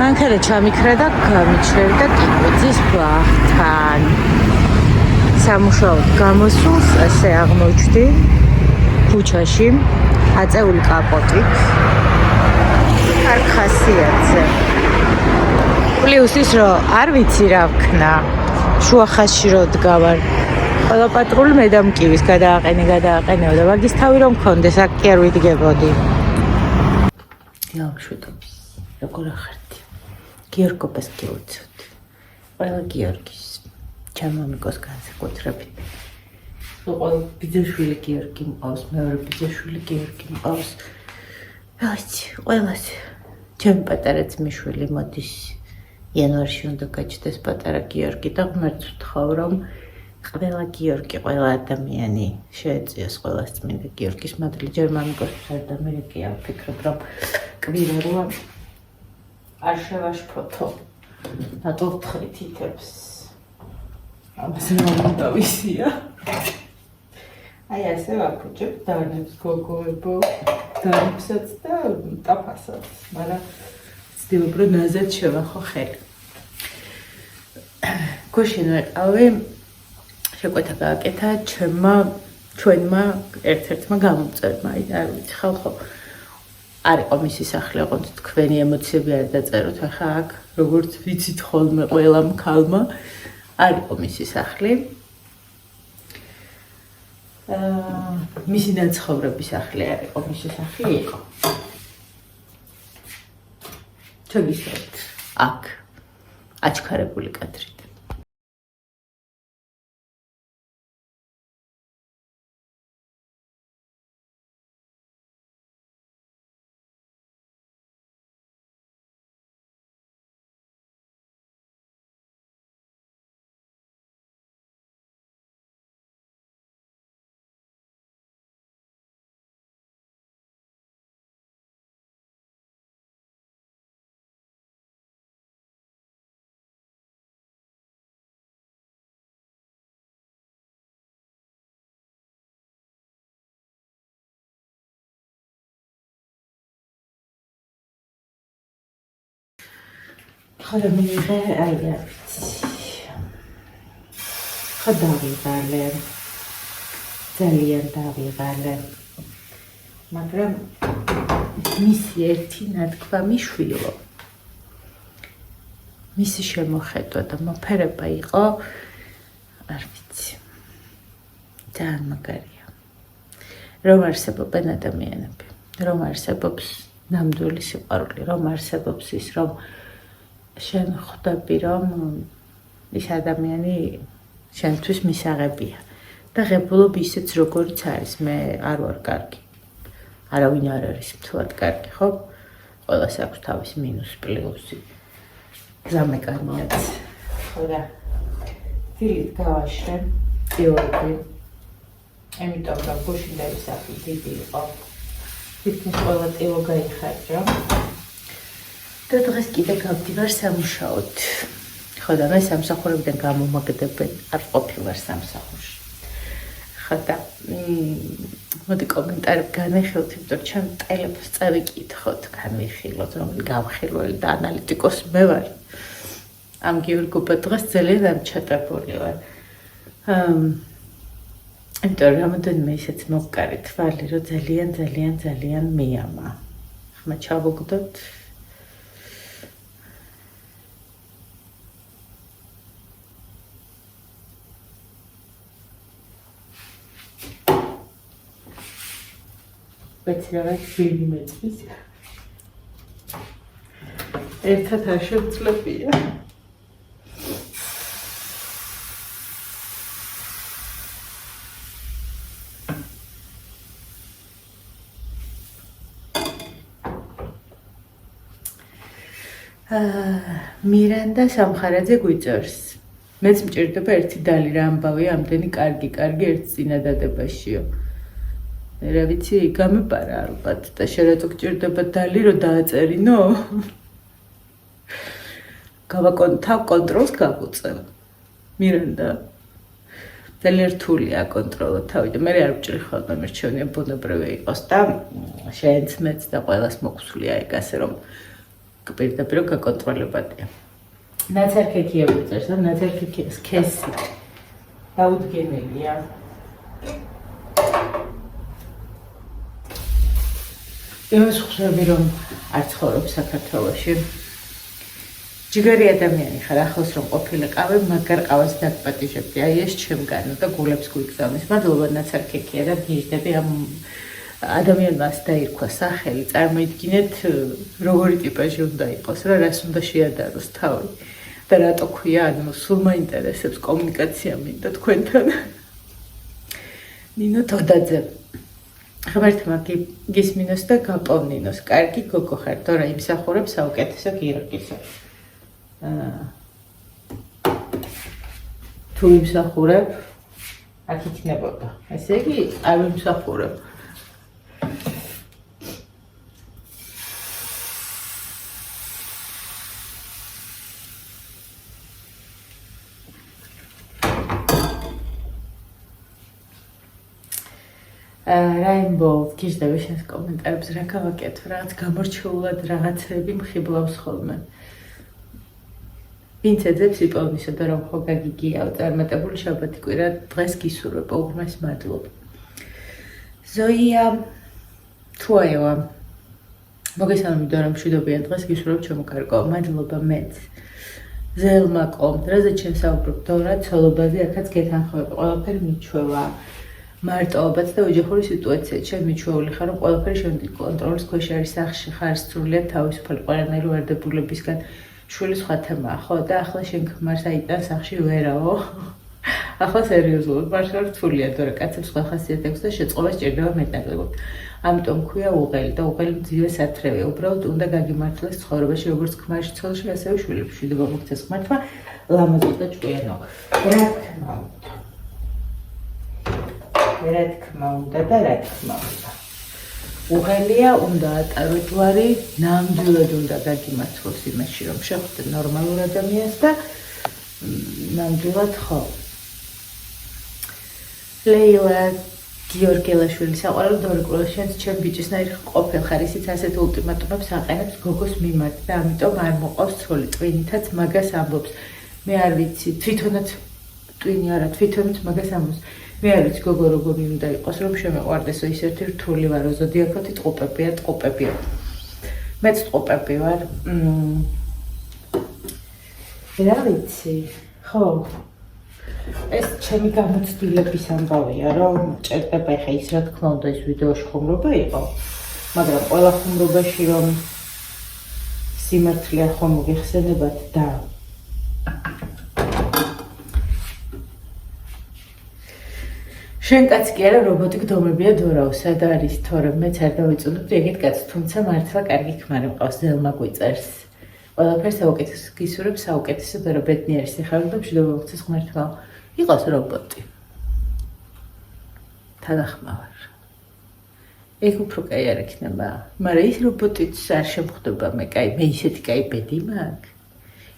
მანქანა ჩამიქრა და გამიჩერდა კიბოძის ბაღთან. სამუშაოდ გამოსულს ასე აღმოჩნდი ქუჩაში, აწეული კაპოტით. არ ხასიათზე. პლუს ის რომ არ ვიცი რა ვქნა. შუა ხაზში რო დგავარ. ყველა პატრული მე და მკივის გადააყენეო და მაგის თავი რომ მქონდეს, აქ კი არ ვიდგებოდი. შვიდობის, როგორ ახარდი? გიორგობას გიუცოთ. ყველა გიორგის. ჩემამიკოს განსაკუთრებით. ყველა ბიძაშვილი გიორგი მყავს, მეორე ბიძაშვილი გიორგი მყავს. ვიცი, ყველას. ჩემი პატარა ძმისშვილი მოდის. იანვარში უნდა გაჩნდეს პატარა გიორგი და ღმერთს ვთხოვ, რომ ყველა გიორგი, ყველა ადამიანი შეეწიოს ყველას წმინდა გიორგის მადლი. ჯერ მამიკოსთან და მე კი არ ვფიქრობ, რომ კვირა არ შევაშფოთო. რატო ვთხრი თითებს? ამაზე რომ დავისია. აი ასე ვაფუჭებ დანებს გოგოებო, დანებსაც და ტაფასაც, მაგრამ ვცდილობ რომ ნაზად შევახო ხელი. გუშინ ვეყავი, შეკვეთა გააკეთა ჩვენმა ერთ-ერთმა გამომწერმა, არ ვიცი ხალხო არ იყო მისი სახლი, ოღონდ თქვენი ემოციები არ დაწეროთ, ახლა აქ როგორც ვიცით ხოლმე ყველა მქალმა არ იყო მისი სახლი. მისი დაცხოვრების სახლი არ იყო, მისი სახლი იყო. ჩაგისვათ აქ აჩქარებული კადრით. ხოდა მიიღე აი დავიღალე, ძალიან დავიღალე, მაგრამ მისი ერთი ნათქვამი შვილო. მისი შემოხედვა და მოფერება იყო, არ ვიცი, ძალიან მაგარია. რომ არსებობენ ადამიანები, რომ არსებობს ნამდვილი სიყვარული, რომ არსებობს ის, რომ შენ ხვდები, რომ ის ადამიანი შენთვის მისაღებია და ღებულობ ისიც როგორიც არის. მე არ ვარ კარგი. არავინ არ არის მთლად კარგი, ხო? ყველას აქვს თავის მინუს, პლუსი. გზამეკანიაც. ხო და დილით გავაშრე პირველი. იმიტომ რომ გუშინ დაისახი დიდი იყო. თითქმის ყველა ტილო გაიხარჯა. და დღეს კიდე გავდივარ სამუშაოდ. ხო და მე სამსახურებიდან გამომაგდებენ, არ ყოფილვარ სამსახურში. ხო და მოდი კომენტარები განეხილოთ, იმიტომ რომ ჩემ ტელეფონს წავიკითხოთ, განვიხილოთ, რომ გავხილველი და ანალიტიკოსი მე ვარ. ამ გიორგობა დღეს ძალიან ამჩატებული ვარ. იმიტომ რომ რამოდენიმე ისეთ მოკარი თვალი, რომ ძალიან მეამა. ხმა ჩავოგდოთ. ბეცრავად გლინი მეწვის. ერთად არ შევწლებია. მირანდა სამხარაძე გვიწევს. მეც მჭირდება ერთი დალი რა ამბავი ამდენი კარგი ერთ წინადადებაშიო. რა ვიცი, გამეპარა ალბათ და შენ რატო გჭირდება დალი რომ დააწერინო? თავ კონტროლს გავუწევ. მირანდა ძალიან რთულია კონტროლო თავი და მე არ ვჭრი ხოლმე მერჩევნია ბუნებრივი იყოს და შენც მეც და ყველას მოგვსულია ეგ ასე რომ პირდაპირ გაკონტროლებადია. ნაცარქექიები წერს და ნაცარქექის სქესი დაუდგენელია. იმას ხვდები, რომ არ ცხოვრობ საქართველოში. ჯიგარი ადამიანი ხარ, ახლოს რომ ყოფილიყავი, მაგარ ყავას დაგპატიჟებდი. აი ეს ჩემგანო და გულებს გვიგზავნის. მადლობა ნაცარქექია და გიჟდები ამ ადამიანმა დაირქვა სახელი. წარმოიდგინეთ, როგორი ტიპაჟი უნდა იყოს, რა რას უნდა შეადაროს თავი. და რატო ქვია, ანუ სულ მაინტერესებს კომუნიკაცია მინდა თქვენთან. ნინო თოდაძე. ღმერთმა გისმინოს და გაპოვნინოს. კარგი გოგო ხარ, თორე იმსახურებს საუკეთესო გიორგისო. თუ იმსახურებ, აქ იქნებოდა. ესე იგი, არ ვიმსახურებ. Rainbow, გიჟდები შენს კომენტარებს რა გავაკეთო, რაღაც გამორჩეულად რაღაცები მხიბლავს ხოლმე. ვინც ეძებს იპოვნისო და რომ ხო გაგიგიაო, წარმატებული შაბათი კვირა, დღეს გისურვებ, უღრმეს მადლობა. ზოია თუაევა. მოგესალმებით, რომ მშვიდობიან დღეს გისურვებ ჩემო კარგო, მადლობა მეც. ზელმაკო, რაზე ჩემ საუბრობ დორა, ცოლობაზე აქაც გეთანხმები, ყველაფერი მიჩვევა. მარტოობაც და ოჯახური სიტუაცია ჩემ მიჩვეული ხარ, რომ ყველაფერი შემდგარი კონტროლის ქვეშ არის, სახში ხარ სრულიად თავისუფალი ყველანაირი ვარდებულებისგან. შვილი სხვა თემაა, ხო და ახლა შენ ქმარს აიტან სახში ვერაო. ახლა სერიოზულად მარშალ რთულია, თორე კაცებს სხვა ხასიათი აქვს და შეწყობა სჭირდება მეტნაკლებად. ამიტომ ქვია უღელი და უღელი მძივე სათრევია. უბრალოდ უნდა გაგიმართლეს ცხოვრებაში როგორც ქმარში, ცოლში, ასევე შვილებში. მშვიდობა მოგცეს ღმერთმა, ლამაზო და ჭკვიანო. რა თქმა უნდა. რა თქმა უნდა და რა თქმა უნდა. უღელია უნდა ატარო ჯვარი, ნამდვილად უნდა გაგიმართლოს იმაში, რომ შეხვდე ნორმალურ ადამიანს და ნამდვილად ხო. ლეილა გიორგელაშვილი საყვარელ დორეკულა შენს ჩემ ბიჭისნაირ ყოფილ ხარ, ისიც ასეთ ულტიმატუმებს აყენებს გოგოს მიმართ და ამიტომ არ მოყავს ცოლი, ტვინითაც მაგას ამბობს. მე არ ვიცი, თვითონაც ტვინი არა, თვითონაც მაგას ამბობს. მე არ ვიცი გოგო როგორი უნდა იყოს, რომ შემეყვარდესო ის ერთი რთული ვარო, ზოდიაქოთი ტყუპებია. მეც ტყუპები ვარ. რა ვიცი, ხო. ეს ჩემი გამოცდილების ამბავია, რომ ჭერდება ხა ის რა თქმა უნდა ის ვიდეოში ხუმრობა იყო, მაგრამ ყველა ხუმრობაში რომ სიმართლე ახლა მოგეხსენებათ და შენ კაც კი არა რობოტი გდომებია დორაო, სად არის, თორემ მეც არ დავიწუნებდი ეგეთ კაცს, თუმცა მართლა კარგი ქმარი მყავს, ზელმა გვიწერს. ყველაფერს საუკეთესო გისურვებს, საუკეთესო და რა ბედნიერი სიხარული და მშვიდობა მოგცეს ღმერთმა. იყოს რობოტი. თანახმავარ. ეგ უფრო კაი არ იქნება, მაგრამ ის რობოტიც არ შემხვდება მე კაი, მე ისეთი კაი ბედი მაქვს.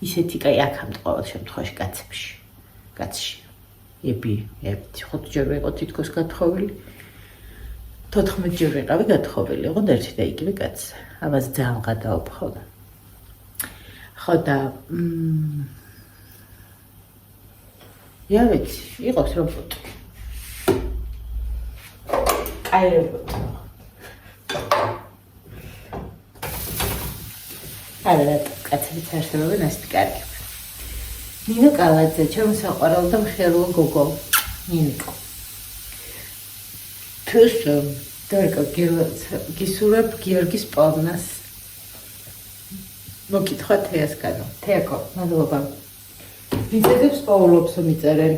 ისეთი კაი აქამდე ყოველ შემთხვევაში კაცში. ები 5 ჯერ ვიყო თითქოს გათხოვილი. 14 ჯერ ვიყავი გათხოვილი, ოღონდ ერთი და იგივე კაცი. ამას ძალიან ვღადაობ ხოლმე. ხო და Ja, ვიცი, იყოს რობოტი. კაი რობოტი. არა, კაცებიც არსებობენ ასეთი კარგი. ნინო კალაძე, ჩემი საყვარელი და მხიარულო გოგო. ნინიკო. თუს დარკა გისურვებ გიორგის პოვნას. მოგკითხა თეასკანო. თეაკო, მადლობა. ვიზედებს პაულობს მიწერენ.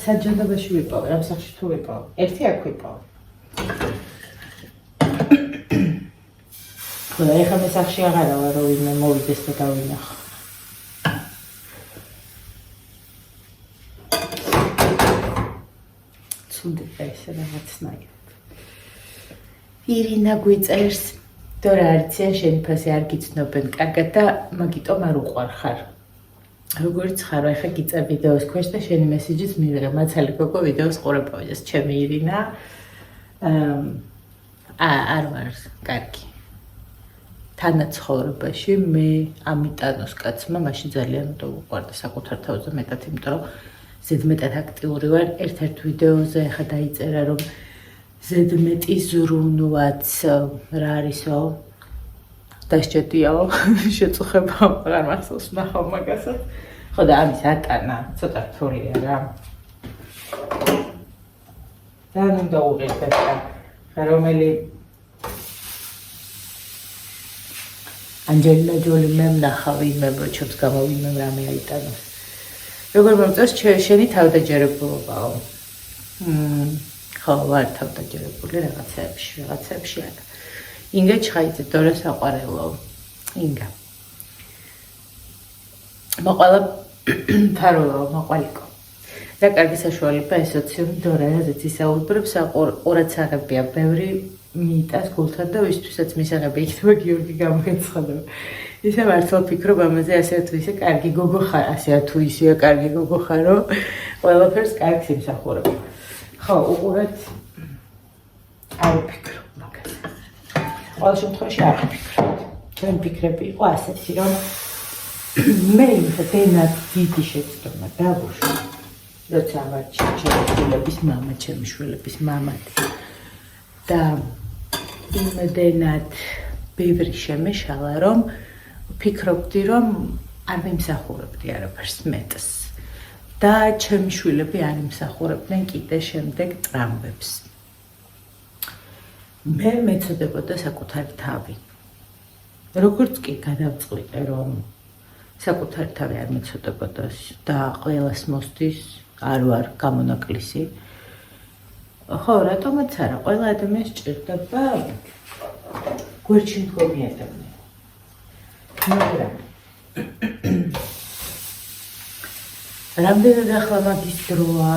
საჯანდაბაში ვიპოვე, ამ სახში თუ ვიპოვე. ერთი აქ ვიპოვე. ხოლო ეხლა მე სახში აღარა ვარ, რომ ვინმე მოვიდეს და დავინახო. ცუდია ესე რაღაცნაირად. ირინა გვიწერს, დორა არიციან შენი ფასი არ გიცნობენ კარგად და მაგიტომ არ უყვარ ხარ. როგორც ხარ, ახლა გიწევ ვიდეოს ქვეშ და შენი მესიჯიც მივიღე. მაცალი გოგო ვიდეოს ყურებოდეს. ჩემი ირინა არ ვარ კარგი. თანაცხოვრებაში მე ამიტანოს კაცმა მაშინ ძალიან უნდა უყვარდა საკუთარ თავზე მეტად, იმიტომ რომ ზედმეტად აქტიური ვარ. ერთ-ერთ ვიდეოზე ახლა დაიწერა, რომ ზედმეტი ზრუნვაც რა არისო? დასჭედიაო, შეწუხება, აღარ მახსოვს ნახავ მაგასაც. ხო და ამის ატანა ცოტა რთულია რა. ძალიან უნდა უღირდეთ რა, რომელი ანჯელინა ჯოლი მე ვნახავ იმემ, რომ ჩემს გამოვიმემ რამე აიტანოს. როგორ მომწონს შენი თავდაჯერებულობაო. ხო, ვარ თავდაჯერებული რაღაცეებში არა. ინგა ჩხაიძე, დორა საყვარელო. ინგა. მოყალა ფარულო, მოყალიკო. რა კარგი საშუალება ესოციუმ დორა, რაზეც ისაუბრებს, ყურაცაღებია ბევრი მიიტას გულთან და ვისთვისაც მისაღები იქნება გიორგი გამოეცხადება. ისე მართლა ფიქრობ ამაზე, ასე თუ ისე კარგი გოგო ხარ, ასე თუ ისე კარგი გოგო ხარო, ყველაფერს კარგს იმსახურებ. ხო, უყურეთ არ ვფიქრობ მაგაზე. ყოველ შემთხვევაში არ ვფიქრობ. ჩემი ფიქრები იყო ასეთი, რომ მე იმდენად დიდი შეცდომა დავუშვა, როცა ვარ ჩემი შვილების მამადი და იმდენად ბევრი შემეშალა, რომ ვფიქრობდი, რომ არ მიმსახურებდი არაფერს მეტს და ჩემი შვილები არ იმსახურებდნენ კიდე შემდეგ ტრამვებს. მე მეწოდებოდა საკუთარი თავი. როგორც კი გადავწყვიტე, რომ საკუთარი თავი არ მეწოდებოდა და ყველას მოსდის, არ ვარ გამონაკლისი. ხო, რატომაც არა, ყველა ადამიანს ჭირდება გვერდში მდგომი ადამიანი. მაგრამ რამდენად ახლა მაგის დროა?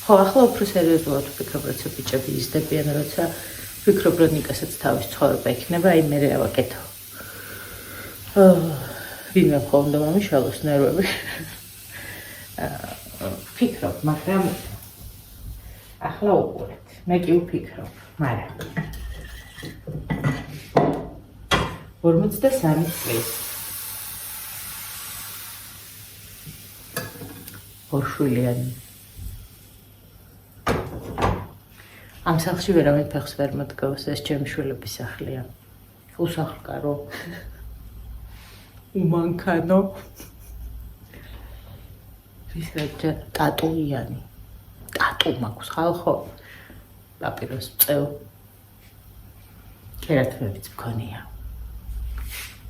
ხო, ახლა უფრო სერიოზულად ვფიქრობ, როცა ბიჭები იზრდებიან, როცა ვფიქრობ, რომ ნიკასაც თავის ცხოვრება იქნება, აი მე რა ვაკეთო. ვინმე მხოლოდ მომიშალოს ნერვები. ვფიქრობ, მაგრამ ახლა უყურეთ. მე კი ვფიქრობ, მაგრამ 43 წლის ორშვილიანი. ამ სახლში ვერავინ ფეხს ვერ მოდგავს, ეს ჩემი შვილების სახლია. უსახლკარო. უმანქანო. ისეთი ტატუიანი. ტატუ მაქვს ხალხო. პაპიროს წევ. კერათმებიც მქონია.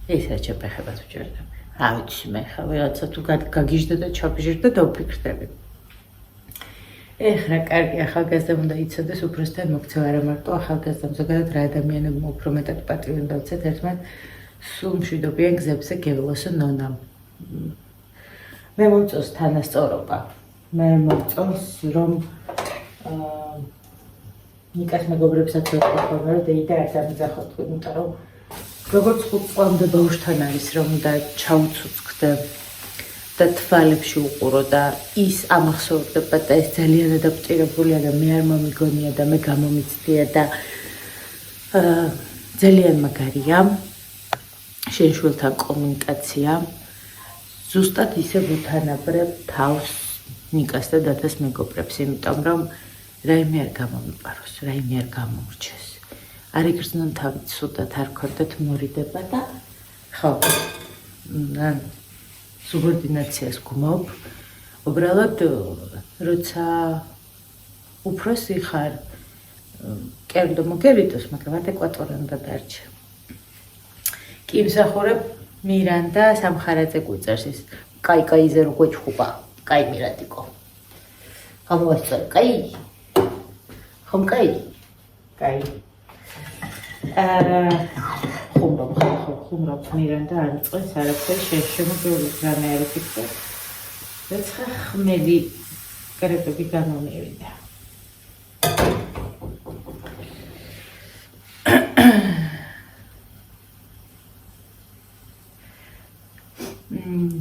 ისე შეფეხებას ვჭერდები. რა ვიცი მე ხა ვიღაცა თუ გაგიჟდა და ჩაფიჟდა და ვფიქრდები. ეხლა კარგი ახალგაზრდა უნდა იცოდეს უფროსთან მოქცევა, არა მარტო ახალგაზრდამ, ზოგადად რა ადამიანებმა უფრო მეტად პატივი უნდა უცეთ, ერთმანეთ სულ მშვიდობიან გზებზე გევლოსო ნონამ. მე მომწონს თანასწორობა. მე მომწონს რომ ნიკას მეგობრებსაც ვეთქვი, რომ დეიდა არ დამიძახოთ, იმიტომ რომ როგორც 5 წლამდე ბავშვთან არის, რომ უნდა ჩაუცუცქდე და თვალებში უყურო და ის ამახსოვრდება და ეს ძალიან ადაპტირებულია და მე არ მომიგონია და მე გამომიცდია და ძალიან მაგარია შენ შვილთან კომუნიკაცია. ზუსტად ისე ვუთანაბრებ თავს ნიკას და დათას მეგობრებს, იმიტომ რომ რაიმე არ გამომიპაროს, რაიმე არ გამომრჩეს. არ იგრძნონ თავით სუდად, არ ქონდეთ მორიდება და ხო, სუბორდინაციას გმობ. უბრალოდ, როცა უფროსი ხარ, კერძო მოგერიდოს, მაგრამ ადეკვატური უნდა დარჩე. კი იმსახურებ მირანდა სამხარაძე გვიწერს ის კაი-კაიზე რო გვეჩხუბა, კაი მირანდიკო. გამოვასწორე, კაი. ხომ კაი? კაი. ხუმრობ მირანდა არ წეს არაფერი შემოგეულით რამე არ იფიქრე. როცა ხმელი კრეპები გამომივიდა.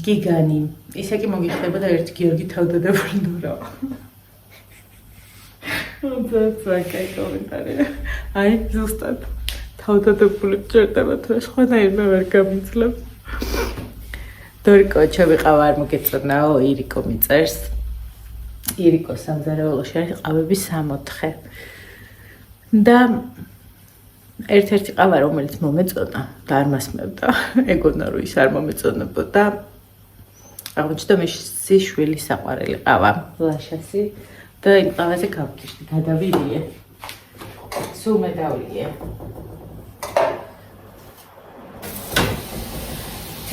გიგანი, ისე კი მოგიხდება და ერთ გიორგი თავდადებული ნურა. ძალიან კაი კომენტარია. აი, ზუსტად თავდადებული ჭირდება თუ სხვანაირ მე ვერ გამიძლებ. დორიკო ჩავიყავა არ მოგეწონაო, ირიკო მიწერს. ირიკო სამზარეულოში არის ყავები 64. და ერთ-ერთი ყავა რომელიც მომეწონა და არ მასმევდა, ეგონა რომ ის არ მომეწონებოდა. აღმოჩნდა მისი შვილი საყვარელი ყავა, ლაშასი და იმ ყავაზე გავგიშდი, გადავილიე. სულ მე დავლიე.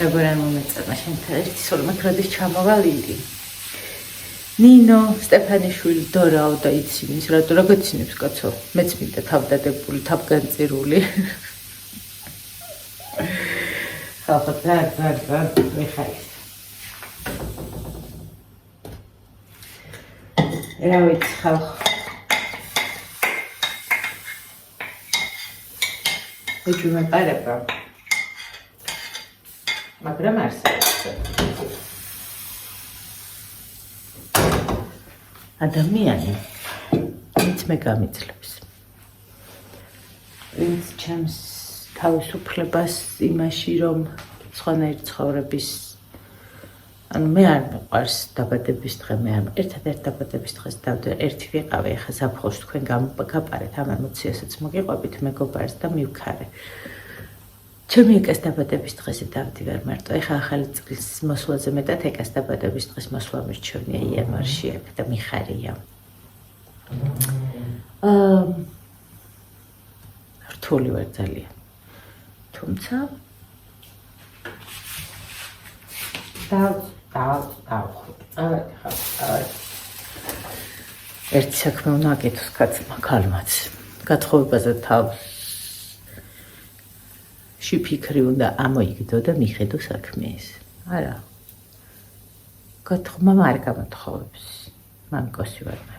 ეგრე მომეწონა შენთან ერთი სულ მაქროდის ჩამოვალილი. ნინო, სტეფანიშვილი, დორაო და იცი ის რატო რა გაცინებს კაცო? მეც მინდა თავდადებული, თავგანწირული. ხალხო, ძალიან მიხარის. რა ვიცი ხალხო. ეჭვი მეყარება. მაგრამ არსებობს. ადამიანი, ვინც მე გამიძლებს. ვინც ჩემს თავისუფლებას იმაში, რომ სხვანაირი ცხოვრების ანუ მე არ მიყვარს დაბადების დღე, მე არ ერთადერთ დაბადების დღეს ერთი ვიყავი, ახლა ზაფხულში თქვენ გაპარეთ ამ ემოციასაც მოგიყვებით მეგობარს და მივქარე. ჩემი ეკას დაბადების დღეზე დავდივარ მარტო. ეხლა ახალი წლის მოსვლაზე მეტად ეკას დაბადების დღეს მოსვლა მირჩევნია იანვარში აქ და მიხარია. რთული ვარ ძალიან. თუმცა ერთი საქმე უნდა აკეთოს კაცმა ქალმაც. გათხოვებაზე თავში ფიქრი უნდა ამოიგდო და მიხედო საქმეს. არა. გათხოვმა არ გამოთხოვებს. მამიკოსი ვარ მე.